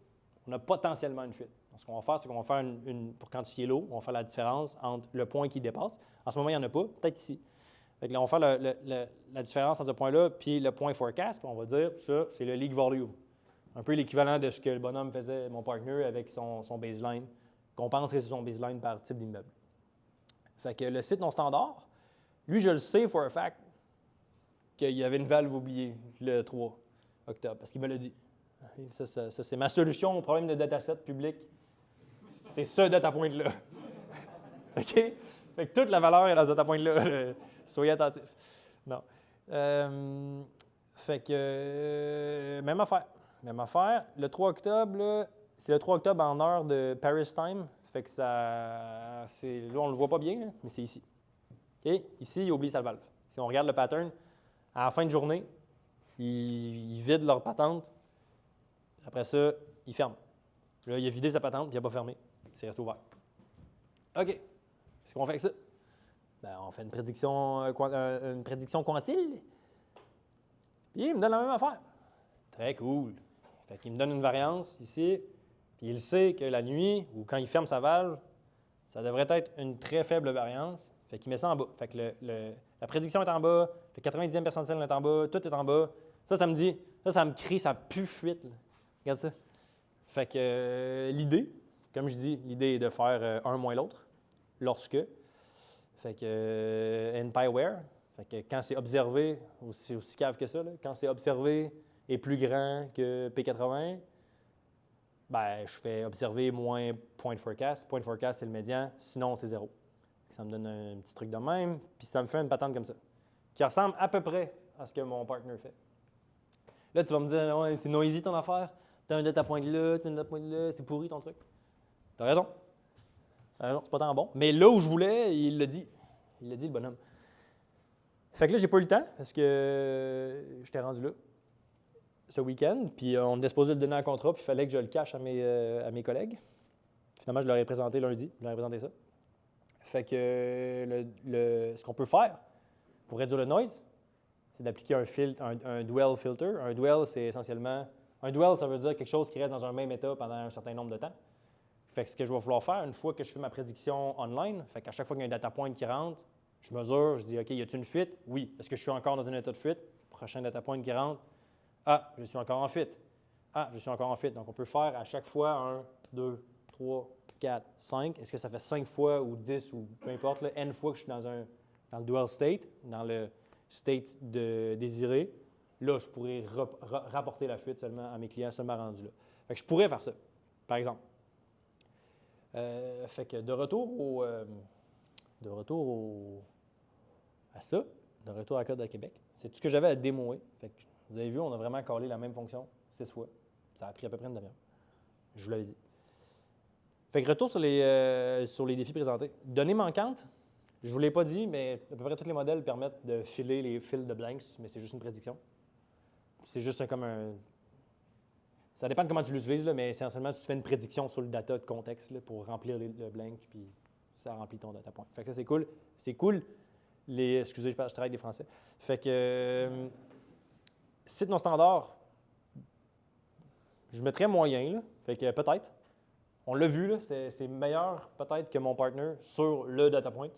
on a potentiellement une fuite. Donc, ce qu'on va faire, c'est qu'on va faire pour quantifier l'eau, on va faire la différence entre le point qui dépasse. En ce moment, il n'y en a pas, peut-être ici. Fait que là, on va faire la différence entre ce point-là puis le point forecast, puis on va dire ça, c'est le league volume. Un peu l'équivalent de ce que le bonhomme faisait, mon partner, avec son baseline, qu'on pense que c'est son baseline par type d'immeuble. Fait que le site non standard, lui, je le sais for a fact qu'il y avait une valve oubliée le 3 octobre, parce qu'il me l'a dit. Ça, c'est ma solution au problème de dataset public. C'est ce data point-là. OK? Fait que toute la valeur est dans ce data point-là. Soyez attentifs. Non. Fait que, même affaire. Même affaire. Le 3 octobre, là, c'est le 3 octobre en heure de Paris time. Fait que là, on ne le voit pas bien, là, mais c'est ici. OK? Ici, il oublie sa valve. Si on regarde le pattern, à la fin de journée, ils vident leur patente. Après ça, ils ferment. Là, il a vidé sa patente, puis il n'a pas fermé. C'est resté ouvert. OK. Qu'est-ce qu'on fait avec ça? Ben, on fait une prédiction quantile. Puis il me donne la même affaire. Très cool. Fait qu'il me donne une variance ici, puis il sait que la nuit, ou quand il ferme sa valve, ça devrait être une très faible variance. Fait qu'il met ça en bas. Fait que la prédiction est en bas, le 90e percentile est en bas, tout est en bas. Ça me dit, ça me crie, ça pue fuite. Là. Regarde ça. Fait que l'idée, comme je dis, l'idée est de faire un moins l'autre, lorsque. Fait que NPyWare, fait que quand c'est observé, c'est aussi cave que ça, là, quand c'est observé est plus grand que P80, ben, je fais observer moins point forecast. Point forecast, c'est le médian, sinon c'est 0. Ça me donne un petit truc de même, puis ça me fait une patente comme ça, qui ressemble à peu près à ce que mon partner fait. Là, tu vas me dire, ouais, c'est noisy ton affaire, t'as un data point de là, t'as un data point de là, c'est pourri ton truc. T'as raison. C'est pas tant bon. Mais là où je voulais, il l'a dit. Il l'a dit, le bonhomme. Fait que là, j'ai pas eu le temps, parce que j'étais rendu là ce week-end, puis on me disposait de le donner en contrat, puis il fallait que je le cache à mes collègues. Finalement, je leur ai présenté lundi, je leur ai présenté ça. Fait que ce qu'on peut faire pour réduire le noise, c'est d'appliquer un dual filter. Un dual, c'est essentiellement... Un dual, ça veut dire quelque chose qui reste dans un même état pendant un certain nombre de temps. Fait que ce que je vais vouloir faire, une fois que je fais ma prédiction online, fait qu'à chaque fois qu'il y a un data point qui rentre, je mesure, je dis, OK, y a-t-il une fuite? Oui. Est-ce que je suis encore dans un état de fuite? Prochain data point qui rentre. Ah, je suis encore en fuite. Ah, je suis encore en fuite. Donc, on peut faire à chaque fois 1, 2, 3, 4, 5. Est-ce que ça fait 5 fois ou 10 ou peu importe, là, N fois que je suis dans le dual state, dans le state désiré? Là, je pourrais rapporter la fuite seulement à mes clients, seulement rendu là. Fait que je pourrais faire ça, par exemple. Fait que de retour à Code de Québec, c'est tout ce que j'avais à démoer. Fait que vous avez vu, on a vraiment collé la même fonction 6 fois. Ça a pris à peu près une demi-heure. Je vous l'avais dit. Fait que retour sur les défis présentés. Données manquantes, je ne vous l'ai pas dit, mais à peu près tous les modèles permettent de filer les fils de blanks, mais c'est juste une prédiction. C'est juste comme un... Ça dépend de comment tu l'utilises, là, mais essentiellement, tu fais une prédiction sur le data de contexte là, pour remplir le blank, puis ça remplit ton data point. Fait que ça, c'est cool. C'est cool. Excusez, je travaille avec des Français. Fait que site non standard, je mettrais moyen, là. Fait que peut-être. On l'a vu, là, c'est meilleur peut-être que mon partner sur le data point.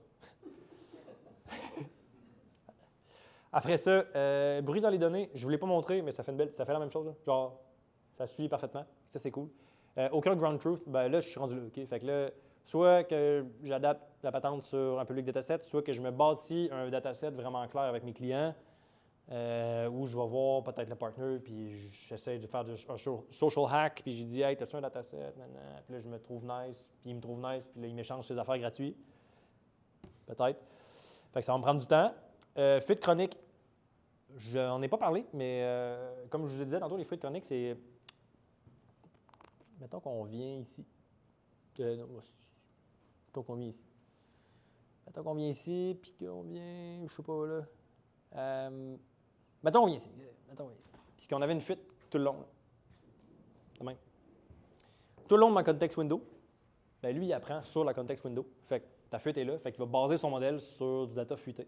Après ça, bruit dans les données, je ne vous l'ai pas montré, mais ça fait la même chose. Là. Genre, ça suit parfaitement. Ça, c'est cool. Aucun ground truth, ben là, je suis rendu là. OK? Fait que là, soit que j'adapte la patente sur un public dataset, soit que je me bâtis un dataset vraiment clair avec mes clients, où je vais voir peut-être le partner, puis j'essaie de faire un social hack, puis j'ai dit « Hey, t'as-tu un dataset? » Puis là, je me trouve nice, puis il me trouve nice, puis là, il m'échange ses affaires gratuites. Peut-être. Fait que ça va me prendre du temps. Fuite chronique, je n'en ai pas parlé, mais comme je vous disais tantôt, les fuites chroniques, c'est... Mettons qu'on vient ici. Mettons qu'on vient ici. Mettons qu'on vient ici, puis qu'on vient, je sais pas là. Mettons qu'on vient ici. Puis qu'on avait une fuite tout le long. Là. Même. Tout le long de ma context window, ben lui, il apprend sur la context window. Fait que ta fuite est là, fait qu'il va baser son modèle sur du data fuité.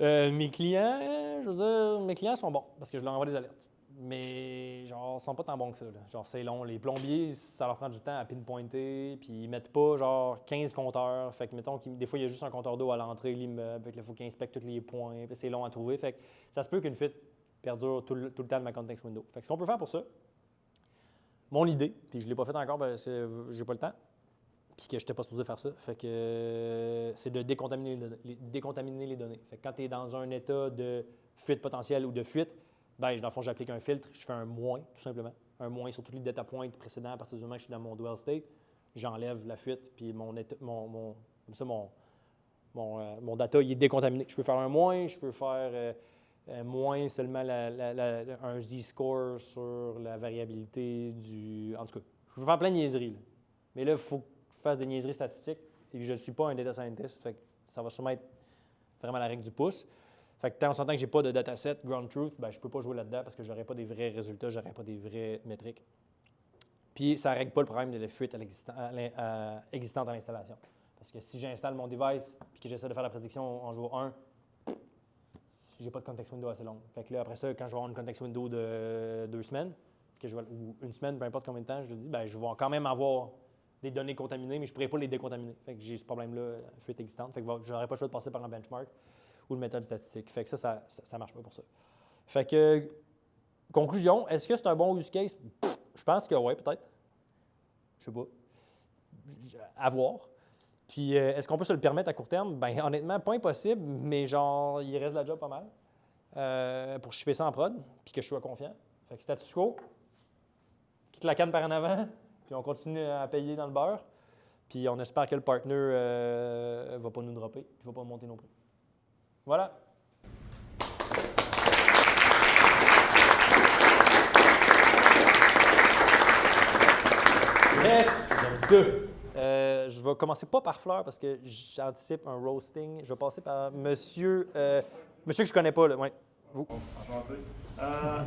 Mes clients, je veux dire, mes clients sont bons parce que je leur envoie des alertes. Mais genre, ils sont pas tant bons que ça. Là. Genre, c'est long. Les plombiers, ça leur prend du temps à pinpointer, puis ils mettent pas genre 15 compteurs. Fait que, mettons, des fois, il y a juste un compteur d'eau à l'entrée de l'immeuble. Fait que là, il faut qu'ils inspectent tous les points, puis c'est long à trouver. Fait que ça se peut qu'une fuite perdure tout le temps de ma context window. Fait que ce qu'on peut faire pour ça, mon idée, puis je ne l'ai pas fait encore parce que j'ai pas le temps, puis que je n'étais pas supposé faire ça, fait que c'est de décontaminer les données. Fait que quand tu es dans un état de fuite potentielle ou de fuite, bien, dans le fond, j'applique un filtre, je fais un moins, tout simplement. Un moins sur tous les data points précédents à partir du moment que je suis dans mon dual state. J'enlève la fuite, puis mon data il est décontaminé. Je peux faire un moins, je peux faire moins seulement un z-score sur la variabilité du... En tout cas, je peux faire plein de niaiseries. Là. Mais là, il faut que je fasse des niaiseries statistiques et je ne suis pas un data scientist. Fait que ça va sûrement être vraiment la règle du pouce. Fait que tant on s'entend que je n'ai pas de dataset, ground truth, ben, je ne peux pas jouer là-dedans parce que je n'aurai pas des vrais résultats, je n'aurai pas des vraies métriques. Puis ça ne règle pas le problème de la fuite existante à l'installation. Parce que si j'installe mon device et que j'essaie de faire la prédiction en jour 1, je n'ai pas de context window assez long. Fait que là, après ça, quand je vais avoir une context window de 2 semaines, ou une semaine, peu importe combien de temps, je le dis, ben, je vais quand même avoir des données contaminées, mais je ne pourrai pas les décontaminer. Fait que j'ai ce problème-là, fuite existante. Fait que je n'aurai pas le choix de passer par un benchmark ou une méthode statistique. Fait que ça ne marche pas pour ça. Fait que, conclusion, est-ce que c'est un bon use case? Je pense que oui, peut-être. Je sais pas. À voir. Puis, est-ce qu'on peut se le permettre à court terme? Bien, honnêtement, pas impossible, mais genre, il reste de la job pas mal pour shipper ça en prod, puis que je sois confiant. Fait que status quo, quitte la canne par en avant, puis on continue à payer dans le beurre, puis on espère que le partner ne va pas nous dropper, puis ne va pas monter nos prix. Voilà. Yes! J'aime ça! Je vais commencer pas par Fleur parce que j'anticipe un roasting. Je vais passer par monsieur que je connais pas, là. Ouais. Vous. Enchanté.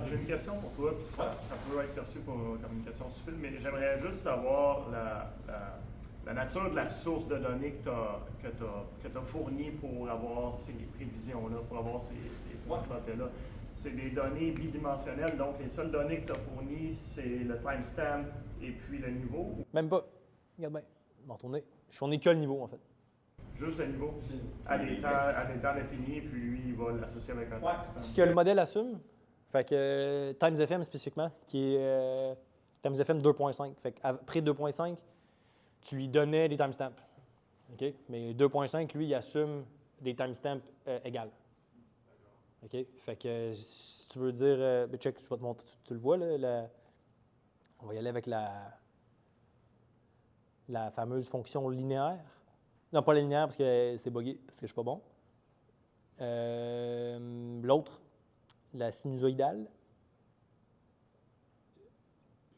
J'ai une question pour toi, puis ça peut être perçu comme une question stupide, mais j'aimerais juste savoir la nature de la source de données que tu as fournie pour avoir ces prévisions-là, pour avoir ces hypothèses-là. C'est des données bidimensionnelles, donc les seules données que tu as fournies, c'est le timestamp et puis le niveau? Même pas. Regarde bien. Je vais retourner. Je fournis que le niveau, en fait. Juste le niveau? À des temps définis, puis lui, il va l'associer avec un timestamp. Ce que le modèle assume, fait que TimesFM spécifiquement, qui est TimesFM 2.5. Fait qu'après 2.5, tu lui donnais des timestamps. OK? Mais 2.5, lui, il assume des timestamps égales. OK? Fait que si tu veux dire, check, je vais te montrer, tu le vois, là, on va y aller avec la fameuse fonction linéaire. Non, pas la linéaire parce que c'est buggé, parce que je ne suis pas bon. L'autre, la sinusoïdale.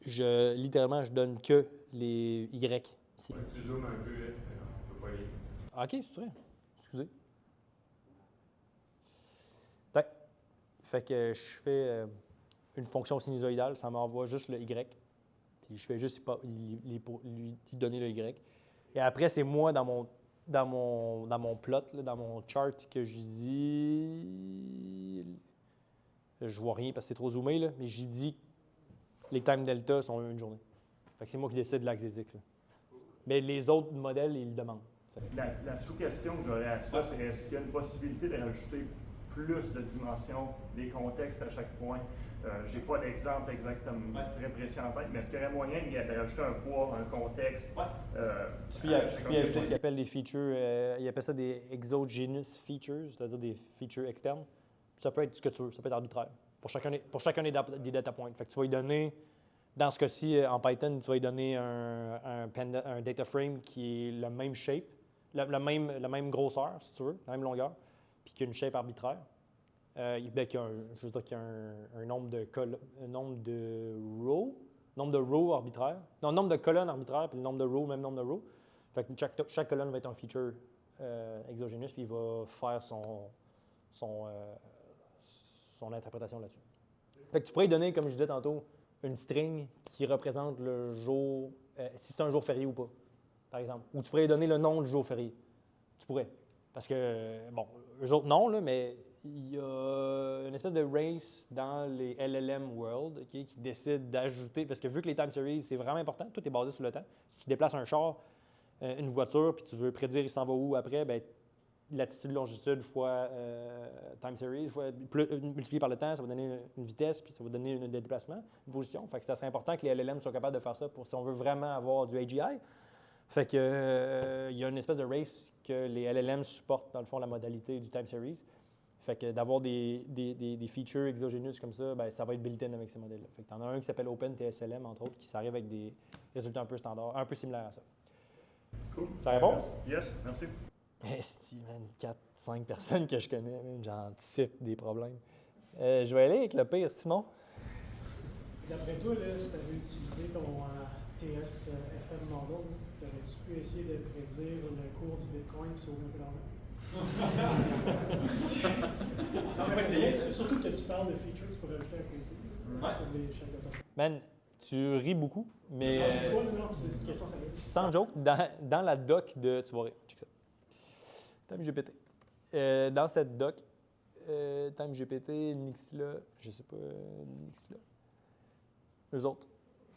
Littéralement, je donne que les Y ici. Ouais, tu zoomes un peu, on peut pas lire. Ah, OK, c'est vrai. Excusez. Tac. Fait que je fais une fonction sinusoïdale, ça m'envoie juste le Y. Puis je fais juste lui donner le Y. Et après, c'est moi dans mon plot, là, dans mon chart, que je dis. Je vois rien parce que c'est trop zoomé, là, mais j'y dis les time delta sont une journée. Fait que c'est moi qui décide de l'axe des X. Là. Mais les autres modèles, ils le demandent. La sous-question que j'aurais à ça, c'est est-ce qu'il y a une possibilité de rajouter plus de dimensions, des contextes à chaque point? J'ai pas d'exemple exactement très précis en tête, mais est-ce qu'il y aurait moyen de rajouter un poids, un contexte? Tu peux y ajouter ce qu'ils appellent des features, ils appellent ça des exogenous features, c'est-à-dire des features externes. Ça peut être ce que tu veux, ça peut être arbitraire, pour chacun des data points. Fait que tu vas y donner, dans ce cas-ci, en Python, tu vas y donner un data frame qui est le même shape, la même grosseur, si tu veux, la même longueur, puis qui a une shape arbitraire. Je veux dire qu'il y a un nombre de rows arbitraire. Non, nombre de colonnes arbitraire, puis le nombre de rows, même nombre de rows. Fait que chaque colonne va être un feature exogenous, puis il va faire son interprétation là-dessus. Fait que tu pourrais y donner, comme je disais tantôt, une string qui représente le jour, si c'est un jour férié ou pas, par exemple. Ou tu pourrais y donner le nom du jour férié. Tu pourrais. Parce que, bon, eux autres non, là, mais il y a une espèce de race dans les LLM World, okay, qui décide d'ajouter, parce que vu que les time series, c'est vraiment important, tout est basé sur le temps. Si tu déplaces un char, une voiture, puis tu veux prédire il s'en va où après, bien, latitude, longitude fois time series, multiplié par le temps, ça va donner une vitesse, puis ça va donner un déplacement, une position. Fait que ça serait important que les LLM soient capables de faire ça si on veut vraiment avoir du AGI. Fait que il y a une espèce de race que les LLM supportent, dans le fond, la modalité du time series. Fait que d'avoir des features exogenous comme ça, bien, ça va être built-in avec ces modèles-là. Fait que tu en as un qui s'appelle OpenTSLM, entre autres, qui arrive avec des résultats un peu standards, un peu similaires à ça. Cool. Ça répond? Yes, merci. Esti, man, 4-5 personnes que je connais, j'anticipe des problèmes. Je vais aller avec le pire, Simon. D'après toi, là, si tu avais utilisé ton TS-FM model, aurais-tu pu essayer de prédire le cours du Bitcoin sur un peu d'argent? Surtout que tu parles de features que tu pourrais ajouter à côté sur les chaînes de temps. Man, tu ris beaucoup, mais Non, je sais pas, non, c'est une question sérieuse. sans joke, dans la doc de... Tu vas rire, check ça. TimeGPT. Dans cette doc, TimeGPT, Nixla, je sais pas, Nixla, eux autres,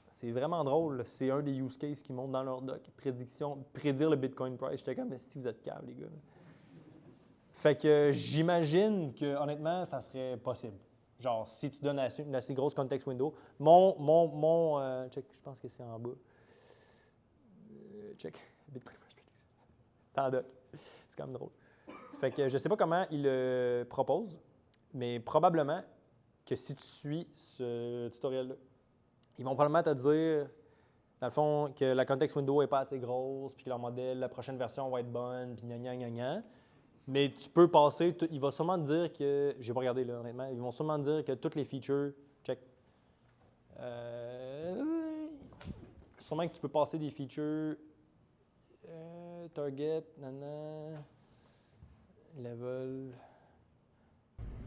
c'est vraiment drôle. C'est un des use cases qui montent dans leur doc. Prédire le Bitcoin price. J'étais comme, si vous êtes cave, les gars. Fait que j'imagine que, honnêtement, ça serait possible. Genre, si tu donnes une assez grosse context window, check, je pense que c'est en bas. Check, Bitcoin price prediction. Dans doc. C'est quand même drôle. Fait que je sais pas comment ils le proposent, mais probablement que si tu suis ce tutoriel-là, ils vont probablement te dire, dans le fond, que la context window n'est pas assez grosse, puis que leur modèle, la prochaine version va être bonne, puis gna. Mais tu peux passer, il va sûrement te dire que, j'ai pas regardé là, honnêtement, ils vont sûrement te dire que toutes les features, check. Sûrement que tu peux passer des features, target, level.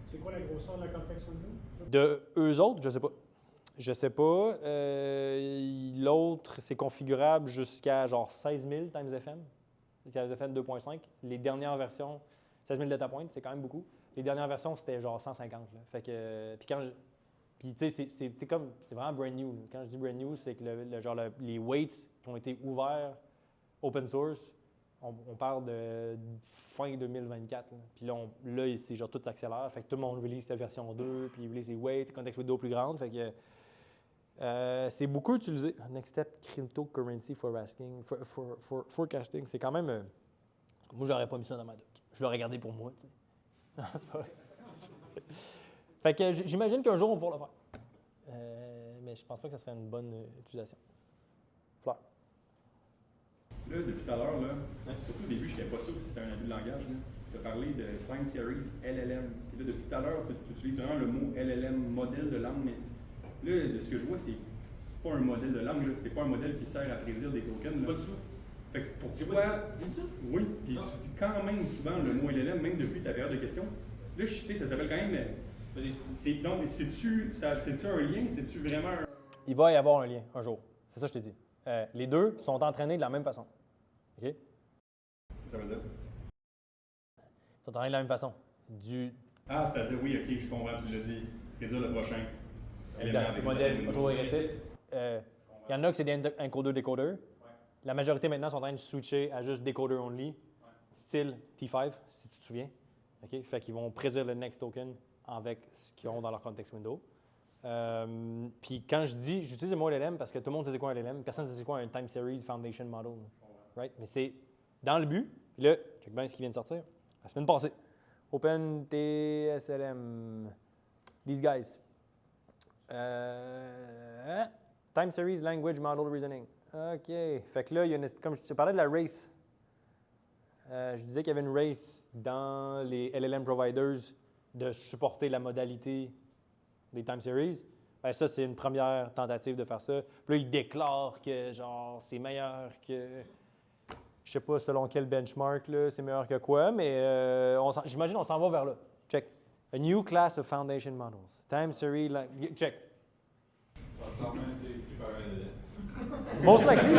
C'est quoi la grosseur de la context window? De eux autres, je sais pas. L'autre, c'est configurable jusqu'à genre 16 000 times FM. Times FM 2.5. Les dernières versions, 16 000 data points, c'est quand même beaucoup. Les dernières versions, c'était genre 150. Là. Fait que, puis tu sais, c'est vraiment brand new. Là. Quand je dis brand new, c'est que les weights qui ont été ouverts open source, on parle de fin 2024. Là. Puis là c'est genre tout s'accélère. Fait que tout le monde release la version 2, puis release les weights, context window plus grande. Fait que c'est beaucoup utilisé. Next step, cryptocurrency forecasting. C'est quand même. Moi, j'aurais pas mis ça dans ma doc. Je l'aurais gardé pour moi. Tu sais. Non, c'est pas vrai. Fait que j'imagine qu'un jour, on va pouvoir le faire. Mais je pense pas que ça serait une bonne utilisation. Fleur. Là, depuis tout à l'heure, surtout au début, je n'étais pas sûr si c'était un abus de langage. Tu as parlé de Time Series LLM. Puis là, depuis tout à l'heure, tu utilises vraiment le mot LLM, modèle de langue. Mais là, de ce que je vois, c'est c'est pas un modèle de langue, là. C'est pas un modèle qui sert à prédire des tokens. Là. Pas du tout. Fait que J'ai pourquoi. pas dit ça. Oui, puis tu dis quand même souvent le mot LLM, même depuis ta période de questions. Là, tu sais, ça s'appelle quand même. Vas-y. Donc, c'est-tu un lien? C'est-tu vraiment un. Il va y avoir un lien un jour. C'est ça que je t'ai dit. Les deux sont entraînés de la même façon. OK? Qu'est-ce que ça veut dire? Ils sont entraînés de la même façon. Ah, c'est-à-dire, oui, ok, je comprends, tu l'as dit. Prédire le prochain. Exact. Le modèle auto-régressif. Il y en a que c'est des encodeurs-décodeurs. La majorité maintenant sont en train de switcher à juste decoder only, style T5, si tu te souviens. OK? Fait qu'ils vont prédire le next token avec ce qu'ils ont dans leur context window. Puis quand j'utilise le mot LLM parce que tout le monde sait c'est quoi un LLM, personne ne sait c'est quoi un Time Series Foundation Model. Right? Mais c'est dans le but. Puis là, check bien ce qui vient de sortir. La semaine passée. OpenTSLM. These guys. Time Series Language Model Reasoning. OK. Fait que là, comme je te parlais de la race, je disais qu'il y avait une race dans les LLM providers de supporter la modalité des time series. Ben ça, c'est une première tentative de faire ça. Puis là, ils déclarent que genre c'est meilleur que, je sais pas selon quel benchmark, là, c'est meilleur que quoi, mais j'imagine on s'en va vers là. Check. A new class of foundation models. Time series, check. Ça ressemble à écrit par un élève. Most likely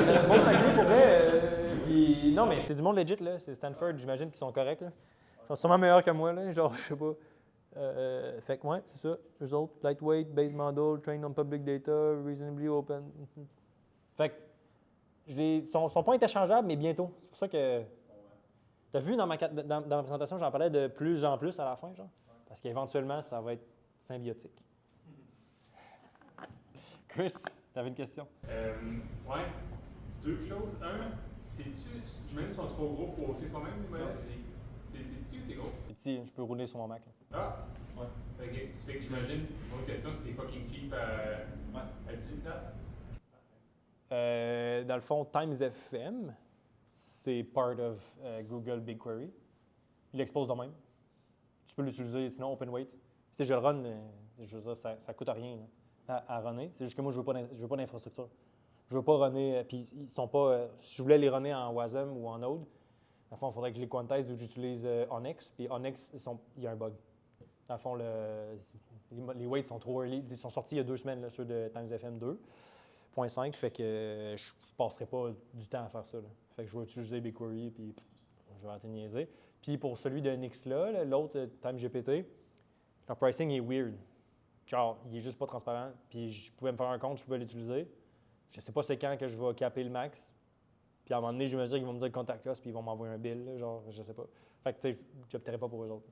pour vrai. Puis, non, mais c'est du monde legit, là. C'est Stanford, j'imagine qu'ils sont corrects, là. Ils sont sûrement meilleurs que moi, là. Genre, je sais pas. Fait que, ouais, c'est ça. Result, lightweight, base model, trained on public data, reasonably open. Fait que, son point est échangeable, mais bientôt. C'est pour ça que. T'as vu dans ma présentation, j'en parlais de plus en plus à la fin, genre. Parce qu'éventuellement, ça va être symbiotique. Chris, t'avais une question? Ouais. Deux choses. Un, j'imagine qu'ils sont trop gros pour suivre quand même les modèles. C'est petit ou c'est gros? C'est petit, je peux rouler sur mon Mac. Là. Ah! Ouais. Ok. Ça fait que j'imagine, mon question, c'est fucking cheap à utiliser ça? Dans le fond, Times FM, c'est part of Google BigQuery. Il l'expose de même. Tu peux l'utiliser, sinon OpenWeight. Si je le run, je veux dire, ça ne coûte rien là, à runner. C'est juste que moi, je veux pas d'infrastructure. Je veux pas runner, puis ils sont pas. Si je voulais les runner en WASM ou en Node, dans le fond, il faudrait que je les quantise ou que j'utilise Onyx. Puis Onyx, il y a un bug. Dans le fond, les weights sont trop early. Ils sont sortis il y a 2 semaines, là, ceux de Times FM 2.5. Fait que je ne passerai pas du temps à faire ça. Là. Fait que je vais utiliser BigQuery, puis je vais arrêter de niaiser. Puis pour celui de Nix-là, l'autre, TimeGPT, leur pricing est weird. Genre, il est juste pas transparent. Puis je pouvais me faire un compte, je pouvais l'utiliser. Je sais pas c'est quand que je vais capper le max. Puis à un moment donné, je me dis qu'ils vont me dire contact us, puis ils vont m'envoyer un bill. Là, genre, je sais pas. Fait que tu sais, je n'opterai pas pour eux autres.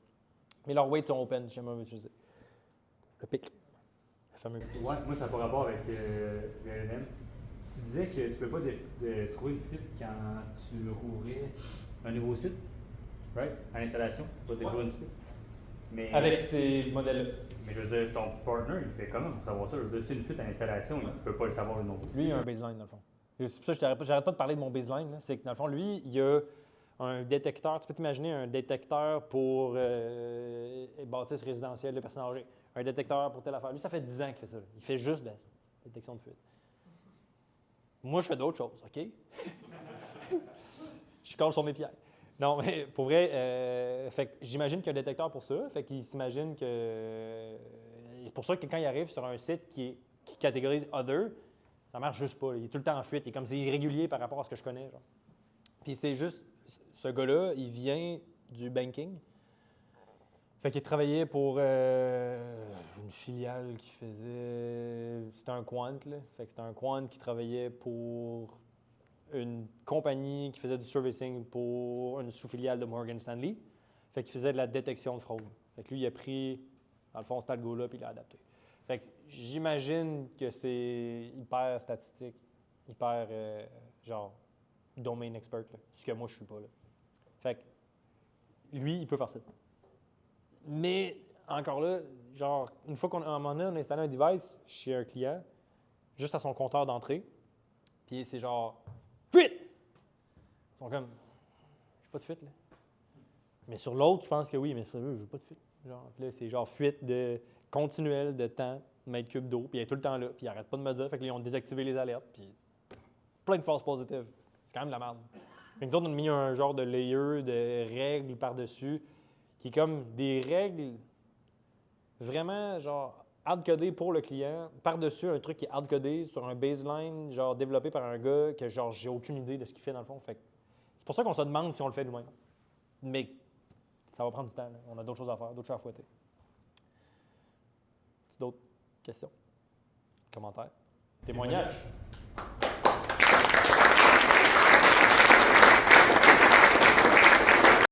Mais leurs weights sont open, si jamais on veut utiliser. Le pic. Le fameux pic. Ouais, moi, ça n'a pas rapport avec le LLM. Tu disais que tu ne peux pas trouver une fuite quand tu rouvrais un nouveau site, right? À l'installation, tu vas découvrir une fuite. Mais, Avec ces modèles-là. Mais je veux dire, ton partner, il fait comment pour savoir ça? Je veux dire, si une fuite à l'installation, il ne peut pas le savoir non plus. Lui, il a un baseline, dans le fond. C'est pour ça que j'arrête pas de parler de mon baseline. C'est que, dans le fond, lui, il y a un détecteur. Tu peux t'imaginer un détecteur pour bâtisse résidentielle de personnes âgées. Un détecteur pour telle affaire. Lui, ça fait 10 ans qu'il fait ça. Là. Il fait juste de la détection de fuite. Moi, je fais d'autres choses, OK? Je colle sur mes pierres. Non, mais pour vrai, fait que j'imagine qu'il y a un détecteur pour ça. Fait qu'il s'imagine que. C'est pour ça que quand il arrive sur un site qui catégorise Other, ça marche juste pas. Il est tout le temps en fuite. Il est comme c'est irrégulier par rapport à ce que je connais. Genre. Puis c'est juste, ce gars-là, il vient du banking. Fait qu'il travaillait pour une filiale qui faisait. C'était un quant, là. Fait que c'était un quant qui travaillait pour une compagnie qui faisait du servicing pour une sous-filiale de Morgan Stanley. Fait qu'il faisait de la détection de fraude. Fait que lui, il a pris, dans le fond, cet algo-là, puis il l'a adapté. Fait que j'imagine que c'est hyper statistique, hyper, genre, domain expert, là. Ce que moi, je suis pas, là. Fait que lui, il peut faire ça. Mais, encore là, genre, une fois qu'à un moment donné, on a installé un device chez un client, juste à son compteur d'entrée, puis c'est genre, fuite! Ils sont comme, j'ai pas de fuite, là. Mais sur l'autre, je pense que oui, mais sur eux, j'ai pas de fuite. Genre, puis là, c'est genre fuite de continuelle de temps, mètre cube d'eau, puis il est tout le temps là, puis il arrête pas de me dire. Fait que là, ils ont désactivé les alertes, puis plein de false positives. C'est quand même de la merde. Fait que nous autres, on a mis un genre de layer de règles par-dessus, qui est comme des règles vraiment genre hard-codées pour le client, par-dessus un truc qui est hard-codé sur un baseline, genre développé par un gars que genre j'ai aucune idée de ce qu'il fait dans le fond. Fait que c'est pour ça qu'on se demande si on le fait nous-mêmes. Mais ça va prendre du temps. Là. On a d'autres choses à faire, d'autres choses à fouetter. D'autres questions? Commentaires? Témoignages?